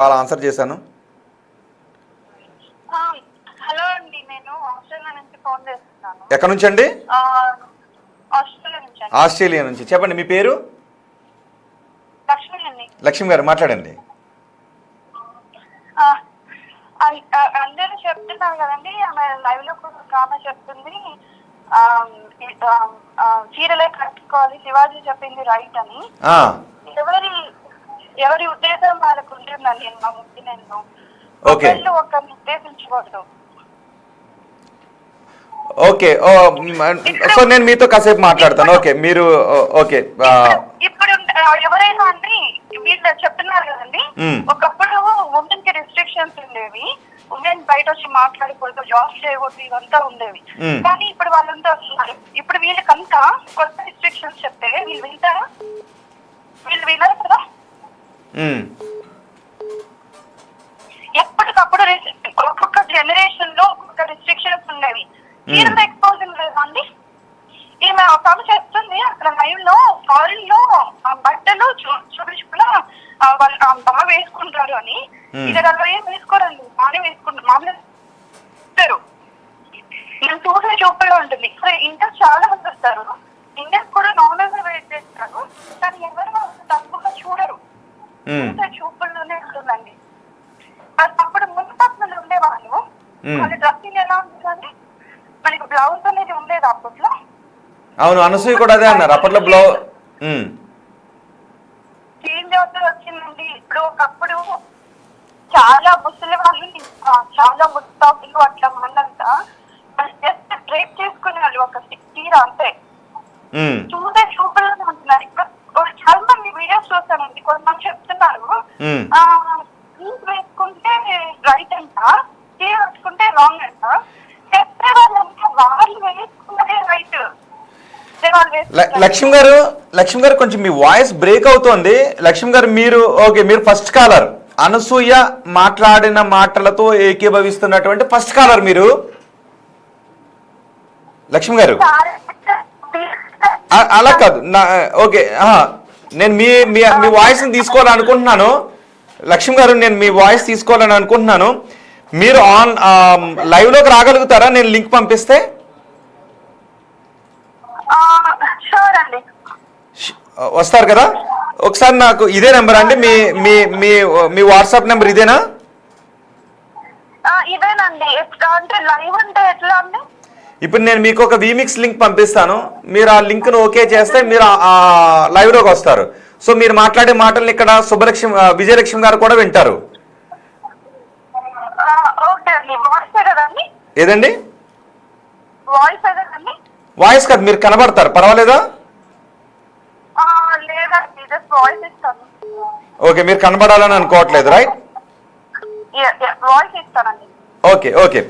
చాలా ఆన్సర్ చేశాను. హలో అండి, నేను ఆస్ట్రేలియా నుంచి ఫోన్ చేస్తున్నాను. ఎక్కడి నుంచి అండి? ఆస్ట్రేలియా నుంచి. చెప్పండి, మీ పేరు? లక్ష్మి అండి. లక్ష్మి గారు మాట్లాడండి. అందరూ చెప్తున్నారు కదండి, ఆమె లైవ్ లో కూడా ఆమె చెప్తుంది చీరలే కట్టుకోవాలి, శివాజీ చెప్పింది రైట్ అని. ఎవరి ఉద్దేశం వాళ్ళకు ఉంటుందండి. మా ముక్తి నేను ఒకరిని ఉద్దేశించకూడదు. ఓకే, సో నేను మీతో కాసేపు మాట్లాడతాను. ఓకే, మీరు ఓకే. ఇప్పుడు ఎవరైనా అండి వీళ్ళు చెప్తున్నారు కదండి, ఒకప్పుడు ఉమెన్ కి రిస్ట్రిక్షన్స్ ఉండేవి, ఉమెన్ బయట వచ్చి మాట్లాడకూడదు, జాబ్ చేయకూడదు, ఇవంతా ఉండేవి. కానీ ఇప్పుడు వాళ్ళంతా వస్తున్నారు. ఇప్పుడు వీళ్ళకంతా కొత్త రిస్ట్రిక్షన్స్ చెప్తే వీళ్ళు వింటారా? వీళ్ళు వినరు కదా. ఎప్పటికప్పుడు ఒక్కొక్క జనరేషన్ లో ఒక్కొక్క రిస్ట్రిక్షన్స్ ఉండేవి. చీరలు ఎక్స్పోజింగ్ లేదా అండి? ఈమె ఒక ఆమె చెప్తుంది అక్కడ లైవ్ లో ఫారిన్ లో బట్టలు చూపించుకున్నా వాళ్ళు బాగా వేసుకుంటారు అని. ఇక్కడ ఏం వేసుకోరండి, బాగానే వేసుకుంటారు, మామూలు. నేను చూసే చూపులో ఉంటుంది. ఇండియా చాలా మంది వస్తారు, ఇండియా కూడా నార్మల్ గా వెయిట్ చేస్తారు, కానీ ఎవరు తక్కువగా చూడరు, చూసే చూపుల్లోనే ఉంటుందండి. అప్పుడు మున్పత్తులు ఉండేవాళ్ళు, వాళ్ళ డ్రెస్సింగ్ ఎలా ఉంటుందండి, మనకి బ్లౌజ్ అనేది ఉండేది అప్పట్లో. అవును, అనసూయ కూడా అదే అన్నారు అప్పట్లో. బ్లౌజ్ చేంజ్ అవుతూ వచ్చిందండి. ఇప్పుడు ఒకప్పుడు చాలా ముసలి వాళ్ళు, చాలా ముస్తాబులు అట్లా మందంతా జస్ట్ డ్రేప్ చేసుకునే వాళ్ళు, ఒక చీర అంతే. చూసే చూపులోనే ఉంటున్నారు. ఇప్పుడు చాలా మంది వీడియోస్ చూస్తానండి, కొంతమంది చెప్తున్నారు జీన్స్ వేసుకుంటే రైట్ అంట, చీర వేసుకుంటే రాంగ్ అంట. చెప్పే వాళ్ళంతా వాళ్ళు వేసుకున్నదే రైట్. లక్ష్మి గారు కొంచెం మీ వాయిస్ బ్రేక్ అవుతోంది. లక్ష్మి గారు మీరు ఫస్ట్ కాలర్. అనసూయ మాట్లాడిన మాటలతో ఏకీభవిస్తున్నటువంటి ఫస్ట్ కాలర్ మీరు. లక్ష్మి గారు అలా కాదు. ఓకే, నేను మీ వాయిస్ని తీసుకోవాలనుకుంటున్నాను. లక్ష్మి గారు, నేను మీ వాయిస్ తీసుకోవాలని అనుకుంటున్నాను. మీరు లైవ్లోకి రాగలుగుతారా నేను లింక్ పంపిస్తే? వస్తారు కదా? ఒకసారి నాకు ఇదే నెంబర్ అండి, మీ మీ మీ వాట్సాప్ నెంబర్ ఇదేనా? ఇప్పుడు నేను మీకు ఒక వీమిక్స్ లింక్ పంపిస్తాను. మీరు ఆ లింక్ను ఓకే చేస్తే మీరు లైవ్లోకి వస్తారు. సో మీరు మాట్లాడే మాటల్ని ఇక్కడ విజయలక్ష్మి గారు కూడా వింటారు. ఏదండి? వాయిస్ కాదు, మీరు కనబడతారు, పర్వాలేదా? ఓకే, మీరు కనబడాలని అనుకోవట్లేదు, right? Okay okay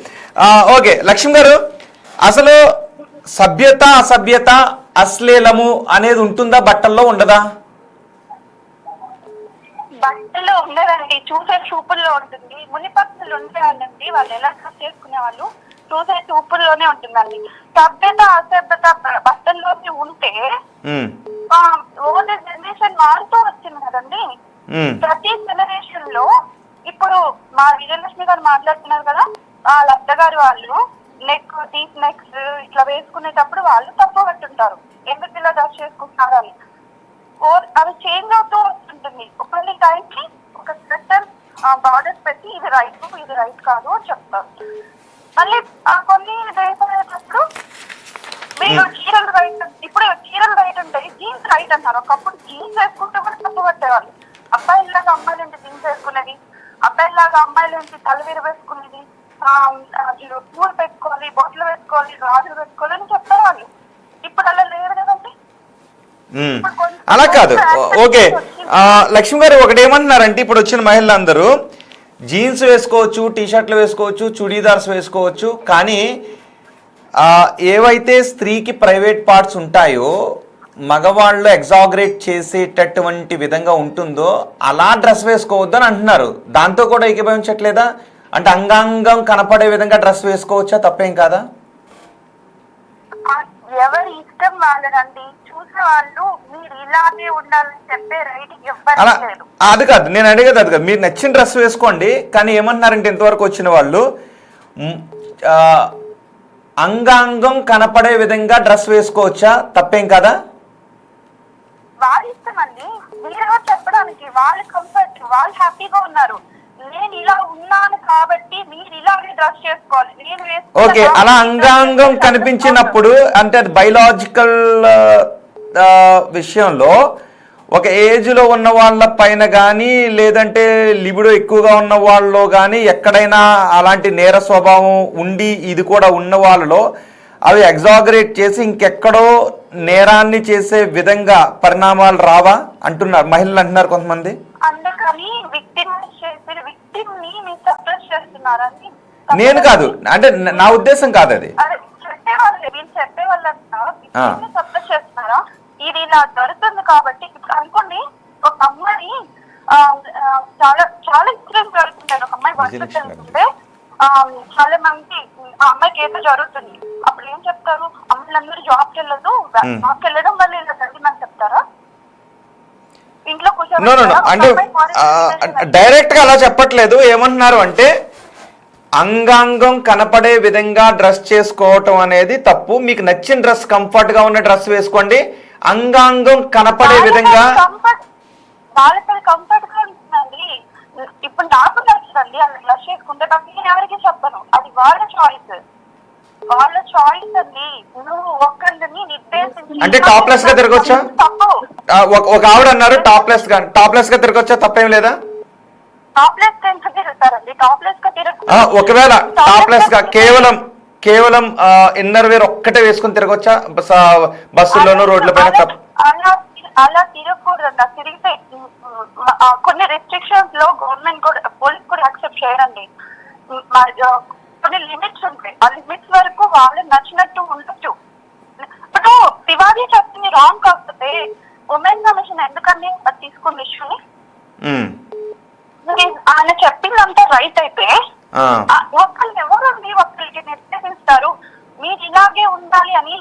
okay. Lakshmi గారు, అసలు సభ్యత అసభ్యత అశ్లీలము అనేది ఉంటుందా బట్టల్లో, ఉండదా? బట్టలో ఉండదండి, చూసే చూపుల్లో ఉంటుంది. మునిపత్తులు ఉండేవాళ్ళండి, వాళ్ళు ఎలా చేసుకునే వాళ్ళు చూసే చూపుల్లోనే ఉంటుందండి. సభ్యత అసభ్యత బట్టల్లోకి ఉంటే ఓల్డ్ జనరేషన్ మారుతూ వచ్చింది కదండి. ప్రతి జనరేషన్ లో ఇప్పుడు మా విజయలక్ష్మి గారు మాట్లాడుతున్నారు కదా, వాళ్ళ అత్తగారు వాళ్ళు డీప్ నెక్స్ ఇట్లా వేసుకునేటప్పుడు వాళ్ళు తక్కువ పట్టుంటారు, ఎందుకు ఇలా డ్రెస్ చేసుకుంటున్నారు అని. అది చేంజ్ అవుతూ వస్తుంటుంది. కొన్ని టైంకి ఒక స్పెషల్ బార్డర్స్ పెట్టి ఇది రైట్ కాదు అని చెప్తారు. మళ్ళీ కొన్ని డేస్ అయ్యేటప్పుడు మీరు చీరలు రైట్, ఇప్పుడు చీరలు రైట్ ఉంటాయి, జీన్స్ రైట్ అంటారు. ఒకప్పుడు జీన్స్ వేసుకుంటే కూడా తప్పు పట్టేవాళ్ళు. అబ్బాయిలాగా అమ్మాయిలు ఏంటి జీన్స్ వేసుకునేది, అబ్బాయిలాగా అమ్మాయిలు ఏంటి తలవీర వేసుకునేది, పూలు పెట్టుకోవాలి, బొట్లు వేసుకోవాలి, రాజులు వేసుకోవాలి అని చెప్తారు వాళ్ళు. ఇప్పుడు అలా లేరు కదండి. అలా కాదు. ఓకే, లక్ష్మి గారు ఒకటి ఏమంటున్నారంటే, ఇప్పుడు వచ్చిన మహిళలందరూ జీన్స్ వేసుకోవచ్చు, టీషర్ట్లు వేసుకోవచ్చు, చుడీదార్స్ వేసుకోవచ్చు, కానీ ఏవైతే స్త్రీకి ప్రైవేట్ పార్ట్స్ ఉంటాయో, మగవాళ్ళు ఎగ్జాగరేట్ చేసేటటువంటి విధంగా ఉంటుందో అలా డ్రెస్ వేసుకోవద్దు అని అంటున్నారు. దాంతో కూడా ఏకీభవించట్లేదా? అంటే అంగాంగం కనపడే విధంగా డ్రెస్ వేసుకోవచ్చా, తప్పేం కాదా? ఎవరి ఇష్టం వాళ్ళదండి. చూసే వాళ్ళు మీరు ఇలాగే ఉండాలని చెప్పే రైట్ అలా ఇవ్వడం లేదు. అది కాదు నేను అడిగేది, అది కాదు. మీరు నచ్చిన డ్రెస్ వేసుకోండి, కానీ ఏమంటున్నారంటే ఇంతవరకు వచ్చిన వాళ్ళు ఆ, అంగాంగం కనపడే విధంగా డ్రెస్ వేసుకోవచ్చా? తప్పేం కదా? వాళ్ళ ఇష్టం అండి, మీరు చెప్పడానికి వాళ్ళ కంఫర్ట్, వాళ్ళు హ్యాపీగా ఉన్నారు. నేను ఇలా ఉన్నాను కాబట్టి మీరు ఇలాగే డ్రెస్ చేసుకోవాలి, నేను ఓకే, అలా అంగాంగం కనిపించినప్పుడు అంటే అది బయలాజికల్ విషయంలో ఒక ఏజ్లో ఉన్న వాళ్ళ పైన కానీ లేదంటే లిబిడో ఎక్కువగా ఉన్న వాళ్ళలో కానీ ఎక్కడైనా అలాంటి నేర స్వభావం ఉండి ఇది కూడా ఉన్న వాళ్ళలో అవి ఎగ్జాగరేట్ చేసి ఇంకెక్కడో నేరాన్ని చేసే విధంగా పరిణామాలు రావా అంటున్నారు మహిళలు, అంటున్నారు కొంతమంది. అందుకని విక్టిమ్ని మీరు సప్రెస్ చేస్తున్నారని నేను కాదు, అంటే నా ఉద్దేశం కాదు అది. చెప్పేవాళ్ళు, వీళ్ళు చెప్పేవాళ్ళంతా విక్టిమ్ని సప్రెస్ చేస్తున్నారా? ఇది ఇలా జరుగుతుంది కాబట్టి ఇప్పుడు అనుకోండి, ఒక అమ్మాయి చాలా చాలా ఇన్సిడెంట్ జరుగుతుంటారు. ఒక అమ్మాయి వర్క్ చేస్తుంటే చాలా మంది ఆ అమ్మాయికి ఏదో జరుగుతుంది, అప్పుడు ఏం చెప్తారు? అమ్మాయిలందరూ జాబ్కి వెళ్ళదు, జాబ్కి వెళ్ళడం వల్ల ఇలా జరిగిందని చెప్తారా? ఇంట్లో అంటే డైరెక్ట్ గా అలా చెప్పట్లేదు. ఏమంటున్నారు అంటే అంగాంగం కనపడే విధంగా డ్రెస్ చేసుకోవటం అనేది తప్పు. మీకు నచ్చిన డ్రెస్, కంఫర్ట్ గా ఉన్న డ్రెస్ వేసుకోండి, అంగాంగం కనపడే విధంగా. వాళ్ళకి కంఫర్ట్ గా ఉంటుందండి. ఇప్పుడు నాకు నచ్చుదండి అలా డ్రెస్ చేసుకుంటే, నేను ఎవరికి చెప్పను, అది వాళ్ళ చాయిస్, వాళ్ళ చాయిస్ అండి. నువ్వు ఒక్కరిని నిర్దేశించి అంటే టాప్లెస్ గా తిరగొచ్చా? ఒక ఆవిడ అన్నారు టాప్లెస్ గా తిరగొచ్చా? తప్పేం లేదా? టాప్లెస్ గా తిరుగుతారండి, టాప్లెస్ గా తిరగ. ఒకవేళ టాప్లెస్ గా కేవలం ఇన్నర్ వేర్ ఒక్కటే వేసుకుని తిరగొచ్చా బస్సుల్లోనూ రోడ్ల పైన? అలా తిరగకూడదు. తిరిగితే కొన్ని రెస్ట్రిక్షన్స్ లో గవర్నమెంట్ కూడా, పోలీస్ కూడా యాక్సెప్ట్ చేయరండి. కొన్ని లిమిట్స్ ఉంటాయి, ఆ లిమిట్స్ వరకు వాళ్ళు నచ్చినట్టు ఉండొచ్చు. ఇప్పుడు తివారీ చెప్తుంది రాంగ్ కాకపోతే ఉమెన్ కమిషన్ ఎందుకని అది తీసుకున్న ఇష్యూని ఆయన చెప్పిందంతా రైట్ అయితే ఒకళ్ళు ఎవరండి ఒకరికి నిర్దేశిస్తారు మీరు ఇలాగే ఉండాలి అని?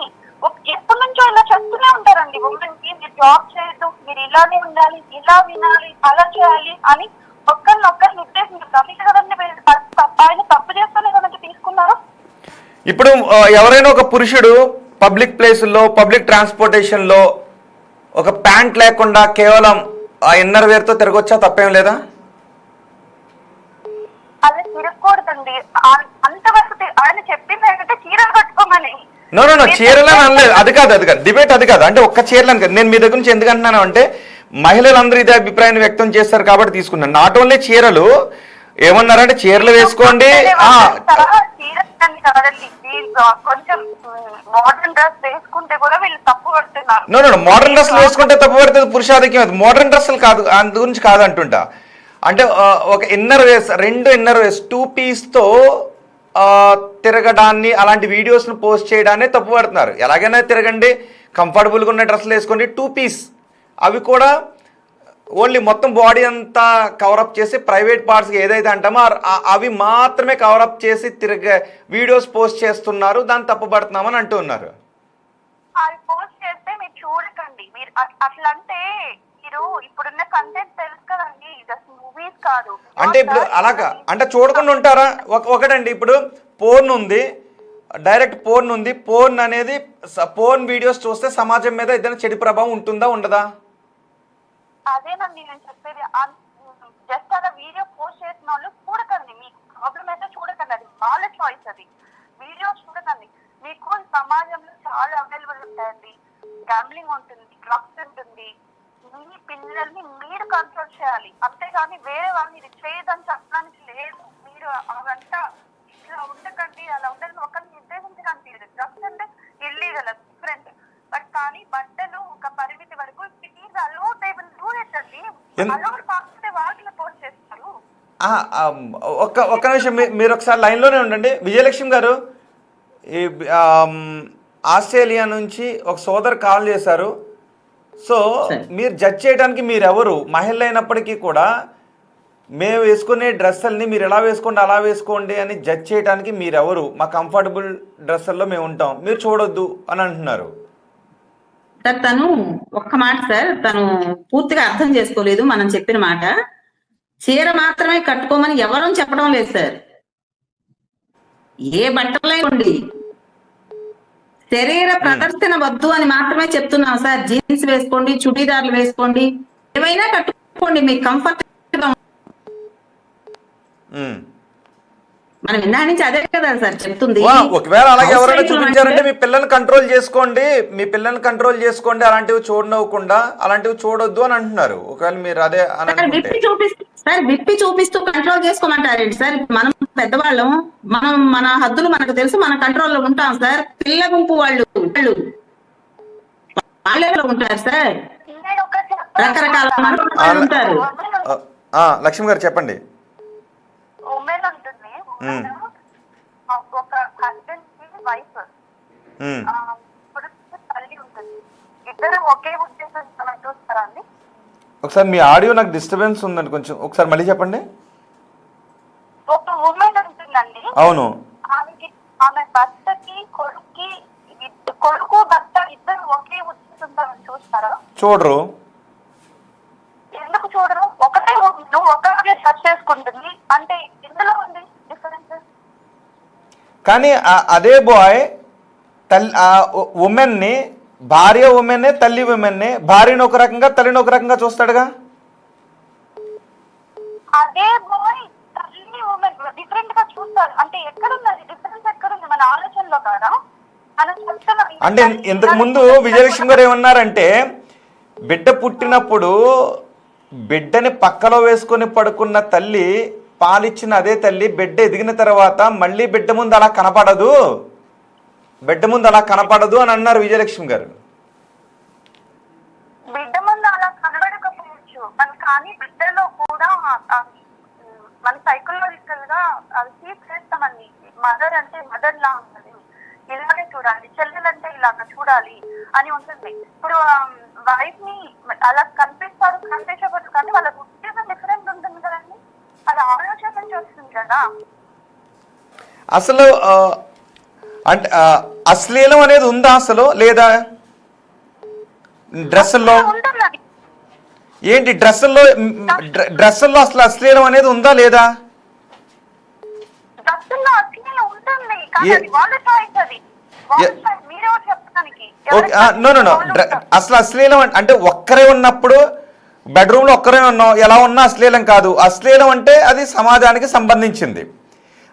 ఎప్పటి నుంచో ఇలా చెప్తూనే ఉంటారండి ఉమెన్ కి, మీరు జాబ్ చేయొద్దు, మీరు ఇలానే ఉండాలి, ఇలా వినాలి, అలా చేయాలి అని ఒక్కరినొక్కరు నిర్దేశించారు. కదండి ఆయన తప్పు చేస్తానే కదండి తీసుకున్నారు. ఇప్పుడు ఎవరైనా ఒక పురుషుడు పబ్లిక్ ప్లేసుల్లో, పబ్లిక్ ట్రాన్స్పోర్టేషన్ లో ఒక ప్యాంట్ లేకుండా కేవలం ఆ ఇన్నర్ వేర్ తో తిరగొచ్చా? తప్పేం లేదా? అలా తిరగకూడదండి. అంతవరకు ఆయన చెప్పింది ఏంటంటే చీరలు కట్టుకోమని. నో చీరలని అనలేదు, అది కాదు డిబేట్ అది కాదు. అంటే ఒక్క చీరలని కాదు, నేను మీ దగ్గర నుంచి ఎందుకు అంటున్నాను అంటే మహిళలందరూ ఇదే అభిప్రాయాన్ని వ్యక్తం చేస్తారు కాబట్టి తీసుకున్నాను. నాట్ ఓన్లీ చీరలు, ఏమన్నారంటే చీరలు వేసుకోండి. కొంచెం మోడర్న్ డ్రెస్ వేసుకుంటే కూడా వీళ్ళు తప్పు పడుతున్నారు. మోడర్న్ డ్రెస్లు వేసుకుంటే తప్పు పడుతుంది, పురుషాధిక్యం. అది మోడర్న్ డ్రెస్సులు కాదు, అందు గురించి కాదు అంటుంటా. అంటే ఒక ఇన్నర్ వేస్, 2 ఇన్నర్ వేస్ 2 పీస్ తో తిరగడాన్ని, అలాంటి వీడియోస్ను పోస్ట్ చేయడాన్ని తప్పు పడుతున్నారు. ఎలాగైనా తిరగండి, కంఫర్టబుల్గా ఉన్న డ్రెస్సులు వేసుకోండి. 2 పీస్ అవి కూడా ఓన్లీ మొత్తం బాడీ అంతా కవరప్ చేసి ప్రైవేట్ పార్ట్స్కి ఏదైతే అంటామో అవి మాత్రమే కవరప్ చేసి తిరిగే వీడియోస్ పోస్ట్ చేస్తున్నారు, దాన్ని తప్పుపడుతున్నామని అంటూ ఉన్నారు. అది పోస్ట్ చేస్తే మీరు చూడకండి, మీరు అట్లా అంటే మీరు ఇప్పుడున్న కంటెంట్ తెలుసు కదండి, జస్ట్ మూవీస్ కాదు. అంటే ఇప్పుడు అలాగా అంటే చూడకుండా ఉంటారా? ఒకటండి, ఇప్పుడు పోర్న్ ఉంది, డైరెక్ట్ పోర్న్ ఉంది. పోర్న్ అనేది, పోర్న్ వీడియోస్ చూస్తే సమాజం మీద ఏదైనా చెడు ప్రభావం ఉంటుందా, ఉండదా? అదేనండి నేను చెప్పేది. జస్ట్ అలా వీడియో పోస్ట్ చేసిన వాళ్ళు చూడకండి, మీకు ప్రాబ్లం అయితే చూడకండి, అది వాళ్ళ చాయిస్. అది వీడియో చూడకండి. మీకు సమాజంలో చాలా అవైలబుల్ ఉంటాయండి, గ్యాంబ్లింగ్ ఉంటుంది, డ్రగ్స్ ఉంటుంది. మీ పిల్లల్ని మీరు కంట్రోల్ చేయాలి, అంతేగాని వేరే వాళ్ళని ఇది చేయదని చెప్పడానికి లేదు. మీరు అవంతా ఇలా ఉండకండి, అలా ఉండదు ఒకరిని నిర్దేశించడానికి లేదు. డ్రగ్స్ అంటే ఇల్లీగల్, డిఫరెంట్. బట్ కానీ బట్టలు ఒక పరిమితి వరకు ఒక్క నిమిషం మీరు ఒకసారి లైన్లోనే ఉండండి. విజయలక్ష్మి గారు, ఈ ఆస్ట్రేలియా నుంచి ఒక సోదరు కాల్ చేశారు. సో మీరు జడ్జ్ చేయడానికి మీరు ఎవరు? మహిళ అయినప్పటికీ కూడా మేము వేసుకునే డ్రెస్సుల్ని మీరు ఎలా వేసుకోండి అలా వేసుకోండి అని జడ్జ్ చేయడానికి మీరెవరు? మా కంఫర్టబుల్ డ్రెస్సుల్లో మేము ఉంటాం, మీరు చూడొద్దు అని అంటున్నారు. సార్ తను ఒక్క మాట సార్, తను పూర్తిగా అర్థం చేసుకోలేదు మనం చెప్పిన మాట. చీర మాత్రమే కట్టుకోమని ఎవరూ చెప్పడం లేదు సార్. ఏ బట్టలై ఉండి శరీర ప్రదర్శన వద్దు అని మాత్రమే చెప్తున్నాం సార్. జీన్స్ వేసుకోండి, చుడీదార్లు వేసుకోండి, ఏమైనా కట్టుకోండి, మీకు కంఫర్ట్. మనం ఇందా నుంచి అదే కదా సార్ చెప్తుంది. ఒకవేళ అలాగే ఎవరైనా చూపించారంటే మీ పిల్లల్ని కంట్రోల్ చేసుకోండి, మీ పిల్లల్ని కంట్రోల్ చేసుకోండి, అలాంటివి చూడనివ్వకుండా అలాంటివి చూడొద్దు అని అంటున్నారు. ఒకవేళ మీరు అదే విప్పి చూపిస్తూ కంట్రోల్ చేసుకోమంటారేంటి సార్? మనం పెద్దవాళ్ళం, మన హద్దులు మనకు తెలుసు, మన కంట్రోల్లో ఉంటాం సార్. పిల్ల గుంపు వాళ్ళు వాళ్ళే ఉంటారు సార్, రకరకాల వాళ్ళు ఉంటారు. లక్ష్మి గారు చెప్పండి. ఉమెన్ ఉంటుంది, ఒక హస్బెండ్ కి వైఫ్, తల్లి ఉంటుంది, ఇద్దరు ఒకే ఉద్దేశం చూస్తారా అండి? ఒకసారి మీ ఆడియో నాకు డిస్టర్బెన్స్ ఉందండి, కొంచెం ఒకసారి మళ్ళీ చెప్పండి. ఒక ఉమెన్ ఉంటుందండి, అవును, ఆమె భర్తకి కొడుకు భర్త ఇద్దరు ఒకే ఉద్దేశంతో చూస్తారా? చూడరు. ఎందుకు చూడరు? ఒకటే నువ్వు ఒకటే సెర్చ్ చేసుకుంటుంది అంటే ఇందులో ఉంది డిఫరెన్స్. కానీ అదే బాయ్ ఉమెన్ ని, భార్య ఉమెన్, తల్లి ఉమెన్, భార్యను ఒక రకంగా తల్లిని ఒక రకంగా చూస్తాడుగా. అదే బాయ్ తల్లి ఉమెన్ డిఫరెంట్ గా చూస్తారు అంటే ఎక్కడుంది డిఫరెన్స్? ఎక్కడుంది? మన ఆలోచనలో కాదా? అంటే ఇంతకు ముందు విజయలక్ష్మి గారు ఏమన్నారంటే, బిడ్డ పుట్టినప్పుడు బిడ్డని పక్కలో వేసుకొని పడుకున్న తల్లి, పాలిచ్చిన అదే తల్లి బిడ్డ ఎదిగిన తర్వాత మళ్ళీ బిడ్డ ముందు అలా కనపడదు, బిడ్డ ముందు అలా కనపడదు అని అన్నారు విజయలక్ష్మి గారు. బిడ్డ ముందు అలా కనబడకపోవచ్చు కానీ బిడ్డలో కూడా మన సైకలాజికల్ గా అది సీట్ చేస్తామండి. మదర్ అంటే మదర్ లా ఉంటుంది, ఇలాగే చూడాలి, చెల్లెలంటే ఇలాగ చూడాలి అని ఉంటుంది. ఇప్పుడు వైఫ్ ని అలా కనిపించవచ్చు కానీ వాళ్ళ ఉద్దేశం డిఫరెంట్ ఉంటుంది కదండి, అది ఆలోచన నుంచి వస్తుంది కదా. అసలు అంటే అశ్లీలం అనేది ఉందా అసలు, లేదా? డ్రెస్సుల్లో ఏంటి, డ్రెస్సుల్లో అసలు అశ్లీలం అనేది ఉందా లేదా? డ్రెస్సుల్లో అశ్లీలం ఉంటుంది కానీ అది వాళ్ళ చాయిస్, అది మీరెవరు చెప్పడానికి. అసలు అశ్లీలం అంటే ఒక్కరే ఉన్నప్పుడు బెడ్రూమ్ లో ఒక్కరే ఉన్నాం, ఎలా ఉన్నా అశ్లీలం కాదు. అశ్లీలం అంటే అది సమాజానికి సంబంధించింది.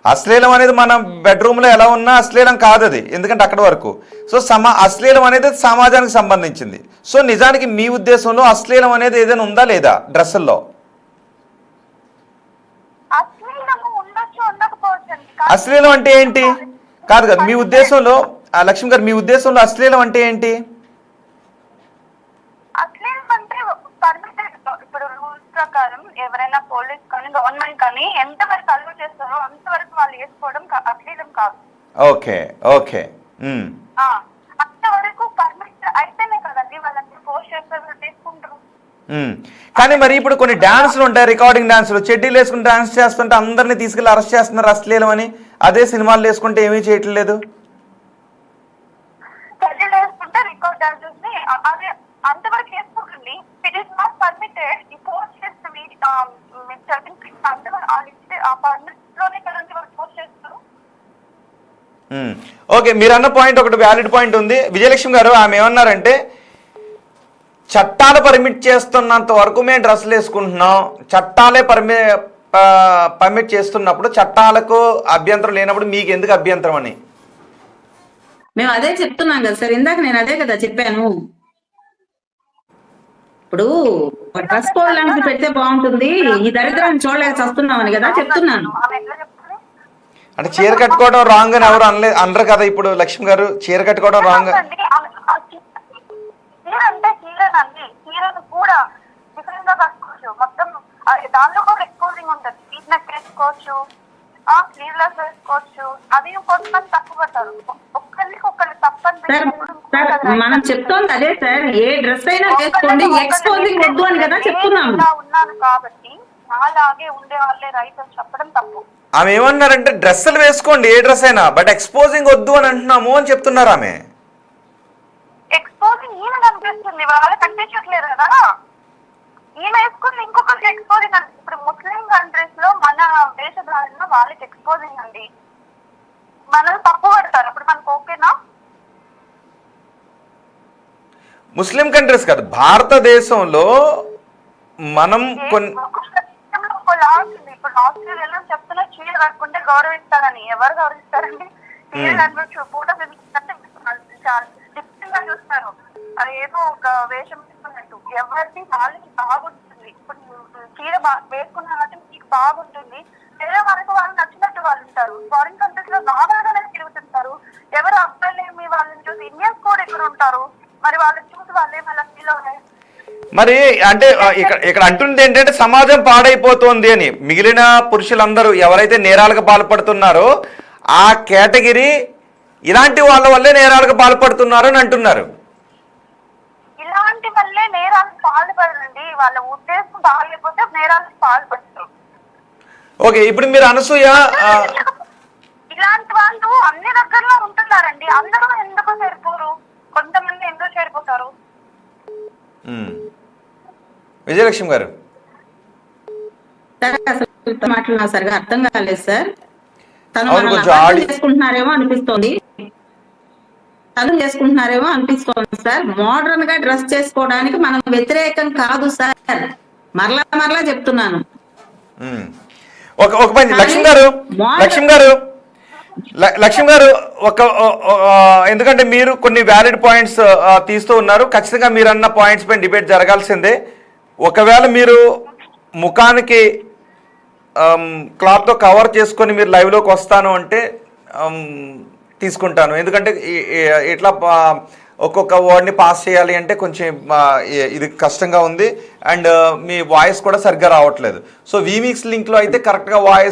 అశ్లీలం అనేది మన బెడ్రూమ్ లో ఎలా ఉన్నా అశ్లీలం కాదు అది, ఎందుకంటే అక్కడి వరకు. సో అశ్లీలం అనేది సమాజానికి సంబంధించింది. సో నిజానికి మీ ఉద్దేశంలో అశ్లీలం అనేది ఏదైనా ఉందా లేదా డ్రెస్సుల్లో? అశ్లీలం అంటే ఏంటి? కాదు కదా మీ ఉద్దేశంలో, లక్ష్మి గారు మీ ఉద్దేశంలో అశ్లీలం అంటే ఏంటి? అశ్లీలం అంటే పర్మిటెడ్, ఇప్పుడు రూల్స్ ప్రకారం ఎవరైనా పోలీస్ కానీ గవర్నమెంట్ కానీ ఎంతవరకు అలౌ చేస్తారో అంతవరకు వాళ్ళు వేసుకోవడం అశ్లీలం కాదు. ఓకే ఓకే, అంతవరకు పర్మిట్ అయితేనే కదండి వాళ్ళని పోస్ట్ చేస్తారు, తీసుకుంటారు. కానీ మరి ఇప్పుడు కొన్ని డాన్సులు ఉంటాయి, రికార్డింగ్ డాన్సులు, చెడ్డీలు వేసుకుని డాన్స్ చేస్తుంటే అందరినీ తీసుకెళ్లి అరెస్ట్ చేస్తున్నారు అశ్లీలం అని. అదే సినిమాలు వేసుకుంటే ఏమీ చేయట్లేదు. చెడ్డీలు వేసుకుంటే రికార్డ్ డాన్సెస్ ని అదే అంతవరకు వేసుకోకండి. It is not permitted. ఈ పోస్ట్ చేస్తే ఆ పర్మిట్ లోనే కదండి వాళ్ళు పోస్ట్ చేస్తారు. ఓకే, మీరు అన్న పాయింట్ ఒకటి వ్యాలిడ్ పాయింట్ ఉంది. విజయలక్ష్మి గారు ఆమె ఏమన్నారంటే, చట్టాలు పర్మిట్ చేస్తున్నంత వరకు మేము డ్రెస్సులు వేసుకుంటున్నాం, చట్టాలే పర్మిట్ చేస్తున్నప్పుడు చట్టాలకు అభ్యంతరం లేనప్పుడు మీకు ఎందుకు అభ్యంతరం అని మేము అదే చెప్తున్నాం కదా సార్. ఇందాక నేను అదే కదా చెప్పాను. ఇప్పుడు డ్రెస్ కోడ్ లాంటిది పెడితే బాగుంటుంది, ఈ దరిద్రాన్ని చూడలేక చస్తున్నామని కదా చెప్తున్నాను. అంటే చీర కట్టుకోవడం రాంగ్ అని ఎవరు అనరు కదా. ఇప్పుడు లక్ష్మి గారు చీర కట్టుకోవడం రాంగ్ అంటే చీరను కూడా డిఫరెంట్ గా కట్టుకోవచ్చు. మొత్తం దానిలో కూడా ఎక్స్పోజింగ్ ఉంటుంది. స్లీవ్ నెక్ వేసుకోవచ్చు, స్లీవ్లెస్ వేసుకోవచ్చు. అది కొంతమంది తక్కువ పడతారు. ఒక్కరికి ఒక్కరికి తప్పని మనం చెప్తోంది అదే సార్. ఏ డ్రెస్ అయినా వేసుకోండి, ఎక్స్పోజింగ్ వద్దు అని కదా చెప్తున్నాం. ఉన్నాను కాబట్టి అలాగే ఉండే వాళ్ళే రైట్ అని చెప్పడం తప్పు. ఆమె ఏమన్నారంటే డ్రెస్సులు వేసుకోండి ఏ డ్రెస్ అయినా, బట్ ఎక్స్పోజింగ్ వద్దు అని అంటున్నాము అని చెప్తున్నారు ఆమె. ఎక్స్పోజింగ్ కనిపిస్తుంది, వాళ్ళకి కనిపించట్లేదు కదా. ఈమె వేసుకుంది ఇంకొకరికి ఎక్స్పోజింగ్ అండి. ఇప్పుడు ముస్లిం కంట్రీస్ లో మన వేషధారణ వాళ్ళకి ఎక్స్పోజింగ్ అండి. మనల్ని తప్పు పడతారు, అప్పుడు మనకు ఓకేనా? ముస్లిం కంట్రీస్ కాదు, భారతదేశంలో మనం కొన్ని ఇప్పుడు ఆస్ట్రేలియాలో చెప్తున్నా చీర కట్టుకుంటే గౌరవిస్తారని. ఎవరు గౌరవిస్తారండి? చీర కనిపించు పూట చాలా డిఫరెంట్ గా చూస్తారు. అది ఏదో ఒక వేషం ఇస్తున్నట్టు. ఎవరిది వాళ్ళకి బాగుంటుంది. ఇప్పుడు చీర వేసుకున్నా కాబట్టి మీకు బాగుంటుంది. వేరే వాళ్ళకి వాళ్ళు నచ్చినట్టు వాళ్ళు ఉంటారు. ఫారిన్ కంట్రీస్ లో నార్మల్ గానే తిరుగుతుంటారు. ఎవరు అబ్బాయిలు మీ వాళ్ళని చూసి ఇండియన్స్ కూడా ఇక్కడ ఉంటారు. మరి వాళ్ళని చూసి వాళ్ళు ఏమైనా ఫీల్ అవుతాయి? మరి అంటే ఇక్కడ అంటుంది ఏంటంటే సమాజం పాడైపోతుంది అని. మిగిలిన పురుషులందరూ ఎవరైతే నేరాలకు పాల్పడుతున్నారో ఆ కేటగిరీ ఇలాంటి వాళ్ళ వల్లే నేరాలకు పాల్పడుతున్నారు అని అంటున్నారు. ఇలాంటి వల్లే నేరాలకు పాల్పడండి. వాళ్ళ ఉద్దేశం బాగాలేకపోతే నేరాలకు పాల్పడతారు. ఓకే, ఇప్పుడు మీరు అనసూయ ఇలాంటి వాళ్ళు అన్ని దగ్గరలో ఉంటున్నారండి. అందరూ ఎందుకు సరిపోరు? కొంతమంది ఎందుకు సరిపోతారు? విజయలక్ష్మి గారు మాట్లాడినా సరిగా అర్థం కాలేదు సార్. తను చేసుకుంటున్నారేమో అనిపిస్తోంది సార్. మోడర్న్ గా డ్రెస్ చేసుకోవడానికి మనం వ్యతిరేకం కాదు సార్. మరలా చెప్తున్నాను. ఒక పని లక్ష్మి గారు ఎందుకంటే మీరు కొన్ని వ్యాలిడ్ పాయింట్స్ తీస్తూ ఉన్నారు. ఖచ్చితంగా మీరు అన్న పాయింట్స్ పైన డిబేట్ జరగాల్సిందే. ఒకవేళ మీరు ముఖానికి క్లాత్తో కవర్ చేసుకొని మీరు లైవ్లోకి వస్తాను అంటే తీసుకుంటాను. ఎందుకంటే ఇట్లా ఒక్కొక్క వర్డ్ని పాస్ చేయాలి అంటే కొంచెం ఇది కష్టంగా ఉంది. అండ్ మీ వాయిస్ కూడా సరిగ్గా రావట్లేదు. సో వీమిక్స్ లింక్లో అయితే కరెక్ట్గా వాయిస్